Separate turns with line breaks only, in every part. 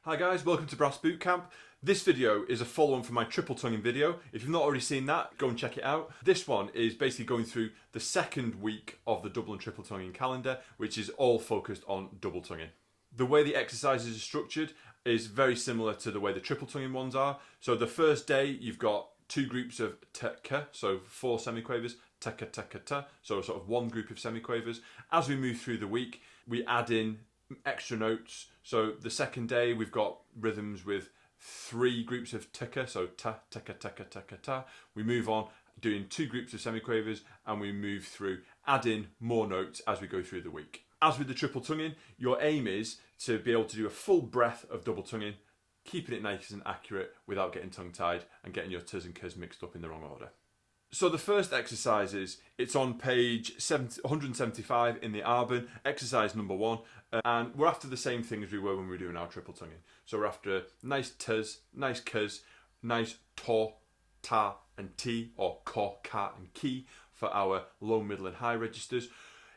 Hi guys, welcome to Brass Bootcamp. This video is a follow-on from my triple tonguing video. If you've not already seen that, go and check it out. This one is basically going through the second week of the double and triple tonguing calendar, which is all focused on double tonguing. The way the exercises are structured is very similar to the way the triple tonguing ones are. So the first day, you've got two groups of t-ka, so 4 semiquavers, t-ka, t-ka, ta, so sort of one group of semiquavers. As we move through the week, we add in extra notes. So the second day, we've got rhythms with 3 groups of t-ka, so ta, t-ka, t-ka, t-ka, ta. We move on doing 2 groups of semiquavers, and we move through, add in more notes as we go through the week. As with the triple tonguing, your aim is to be able to do a full breath of double tonguing, keeping it nice and accurate without getting tongue-tied and getting your t's and k's mixed up in the wrong order. So the first exercise it's on page 175 in the Arban, exercise number 1, and we're after the same thing as we were when we were doing our triple tonguing. So we're after nice t's, nice k's, nice to, ta and ti, or ko, ka and ki for our low, middle and high registers.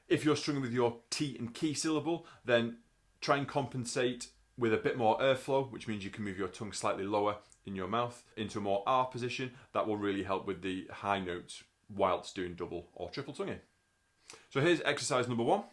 If you're struggling with your t and ki syllable, then try and compensate with a bit more airflow, which means you can move your tongue slightly lower in your mouth into a more R position. That will really help with the high notes whilst doing double or triple tonguing. So here's exercise number 1.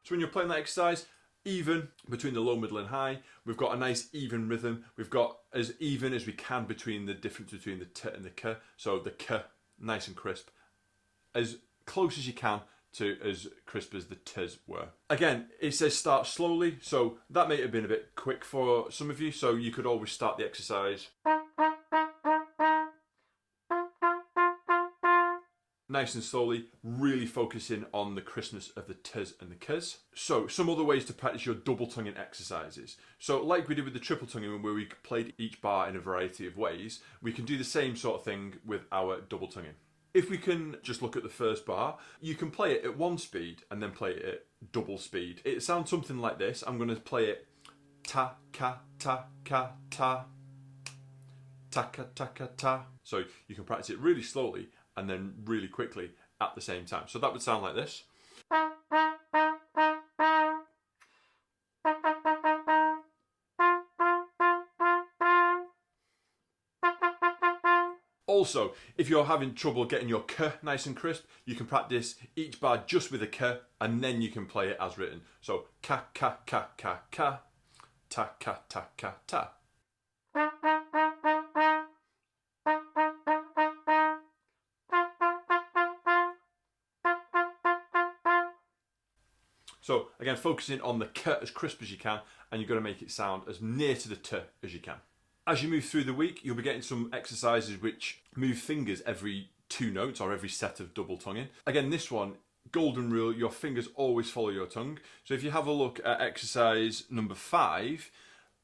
So when you're playing that exercise, even between the low, middle and high, we've got a nice even rhythm. We've got as even as we can between the difference between the t and the k. So the k, nice and crisp, as close as you can to as crisp as the t's were. Again, it says start slowly, so that may have been a bit quick for some of you, so you could always start the exercise nice and slowly, really focusing on the crispness of the t's and the k's. So some other ways to practice your double tonguing exercises. So like we did with the triple tonguing, where we played each bar in a variety of ways, we can do the same sort of thing with our double tonguing. If we can just look at the first bar, you can play it at 1 speed and then play it at double speed. It sounds something like this. I'm going to play it ta, ka, ta, ka, ta, ta, ka, ta, ka, ta. So you can practice it really slowly and then really quickly at the same time. So that would sound like this. Also, if you're having trouble getting your k nice and crisp, you can practice each bar just with a k, and then you can play it as written. So ka, ka, ka, ka, ka, ta, ka, ta, ka, ta. So again, focusing on the k as crisp as you can, and you've got to make it sound as near to the t as you can. As you move through the week, you'll be getting some exercises which move fingers every 2 notes or every set of double tonguing. Again, this one, golden rule, your fingers always follow your tongue. So if you have a look at exercise number 5,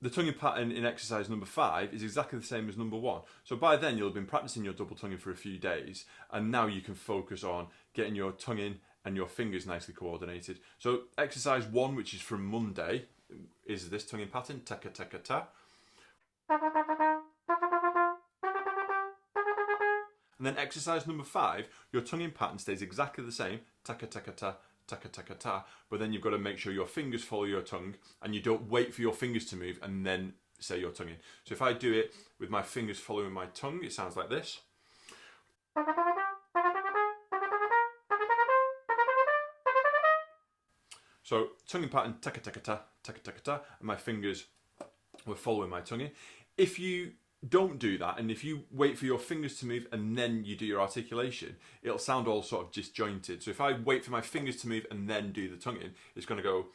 the tonguing pattern in exercise number 5 is exactly the same as number 1. So by then you'll have been practicing your double tonguing for a few days, and now you can focus on getting your tongue in and your fingers nicely coordinated. So exercise 1, which is from Monday, is this tonguing pattern, ta-ka, ta-ka, ta. And then exercise number 5, your tonguing pattern stays exactly the same, ta-ka, ta-ka, ta, ta-ka, ta-ka, ta, but then you've got to make sure your fingers follow your tongue and you don't wait for your fingers to move and then say your tongue in. So if I do it with my fingers following my tongue, it sounds like this. So tonguing pattern, ta-ka, ta-ka, ta, ta-ka, ta-ka, ta, and my fingers were following my tongue in. If you don't do that, and if you wait for your fingers to move and then you do your articulation, it'll sound all sort of disjointed. So if I wait for my fingers to move and then do the tongue in, it's going to go.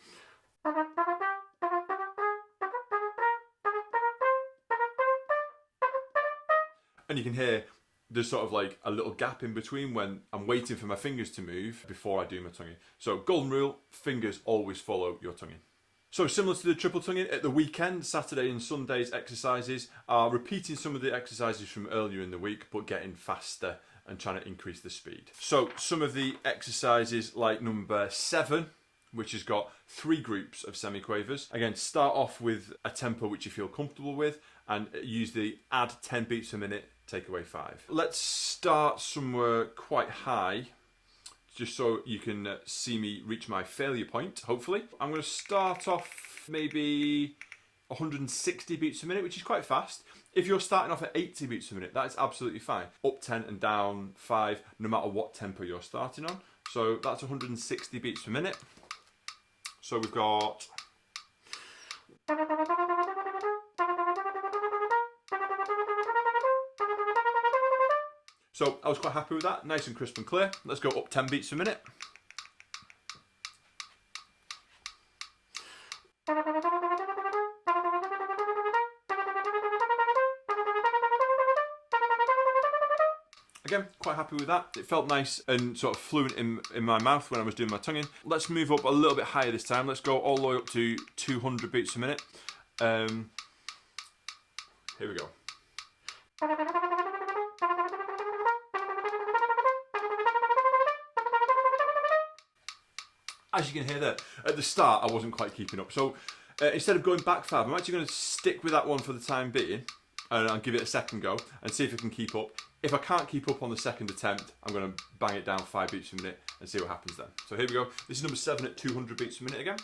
And you can hear there's sort of like a little gap in between when I'm waiting for my fingers to move before I do my tongue in. So golden rule, fingers always follow your tongue in. So similar to the triple tonguing, at the weekend, Saturday and Sunday's exercises are repeating some of the exercises from earlier in the week, but getting faster and trying to increase the speed. So some of the exercises like number 7, which has got 3 groups of semiquavers. Again, start off with a tempo which you feel comfortable with and use the add 10 beats per minute, take away 5. Let's start somewhere quite high, just so you can see me reach my failure point, hopefully. I'm going to start off maybe 160 beats a minute, which is quite fast. If you're starting off at 80 beats a minute, that is absolutely fine. Up 10 and down 5, no matter what tempo you're starting on. So that's 160 beats per minute. So we've got... So I was quite happy with that, nice and crisp and clear. Let's go up 10 beats a minute. Again, quite happy with that. It felt nice and sort of fluent in my mouth when I was doing my tonguing. Let's move up a little bit higher this time. Let's go all the way up to 200 beats a minute. Here we go. As you can hear there, at the start I wasn't quite keeping up. So instead of going back 5, I'm actually going to stick with that one for the time being. And I'll give it a second go and see if I can keep up. If I can't keep up on the second attempt, I'm going to bang it down 5 beats a minute and see what happens then. So here we go. This is number 7 at 200 beats a minute again.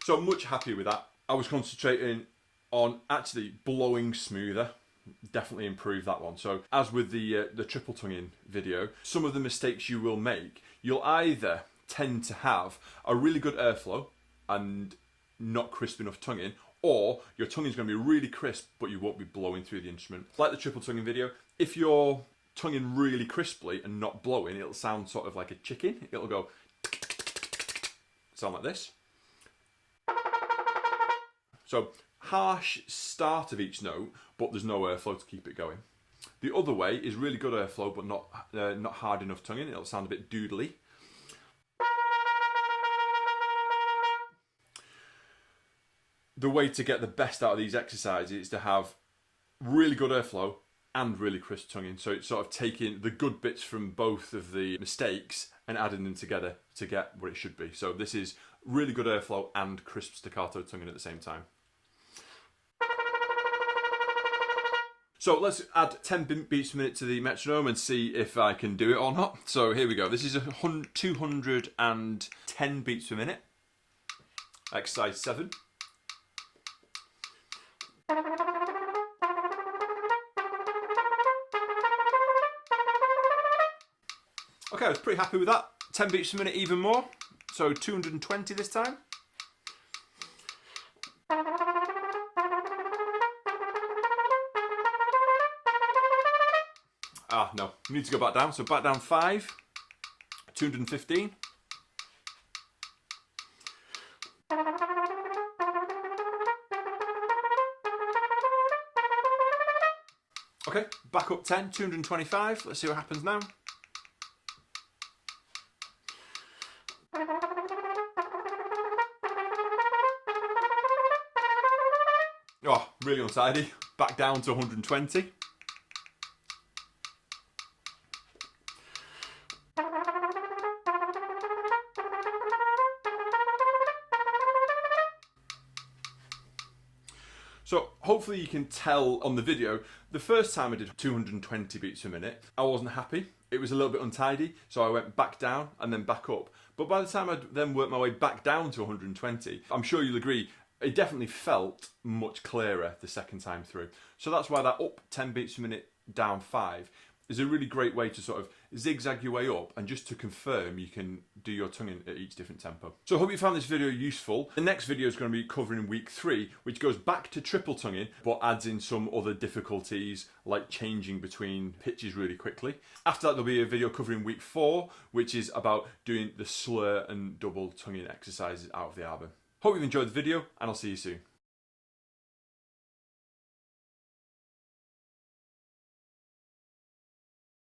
So I'm much happier with that. I was concentrating on actually blowing smoother. Definitely improve that one. So as with the triple tonguing video, some of the mistakes you will make, you'll either tend to have a really good airflow and not crisp enough tonguing, or your tonguing is going to be really crisp but you won't be blowing through the instrument. Like the triple tonguing video, if you're tonguing really crisply and not blowing, it'll sound sort of like a chicken. It'll go sound like this. So harsh start of each note, but there's no airflow to keep it going. The other way is really good airflow but not hard enough tonguing. It'll sound a bit doodly. The way to get the best out of these exercises is to have really good airflow and really crisp tonguing. So it's sort of taking the good bits from both of the mistakes and adding them together to get what it should be. So this is really good airflow and crisp staccato tonguing at the same time. So let's add 10 beats per minute to the metronome and see if I can do it or not. So here we go. This is 210 beats per minute. Exercise 7. Okay, I was pretty happy with that. 10 beats per minute, even more. So 220 this time. Ah, no, we need to go back down. So back down 5, 215. Okay, back up 10, 225. Let's see what happens now. Oh, really untidy. Back down to 120. So hopefully you can tell on the video, the first time I did 220 beats per minute, I wasn't happy. It was a little bit untidy, so I went back down and then back up. But by the time I then worked my way back down to 120, I'm sure you'll agree, it definitely felt much clearer the second time through. So that's why that up 10 beats per minute, down 5 is a really great way to sort of zigzag your way up and just to confirm you can do your tonguing at each different tempo. So I hope you found this video useful. The next video is going to be covering week 3, which goes back to triple tonguing, but adds in some other difficulties like changing between pitches really quickly. After that, there'll be a video covering week 4, which is about doing the slur and double tonguing exercises out of the Arban. Hope you've enjoyed the video, and I'll see you soon.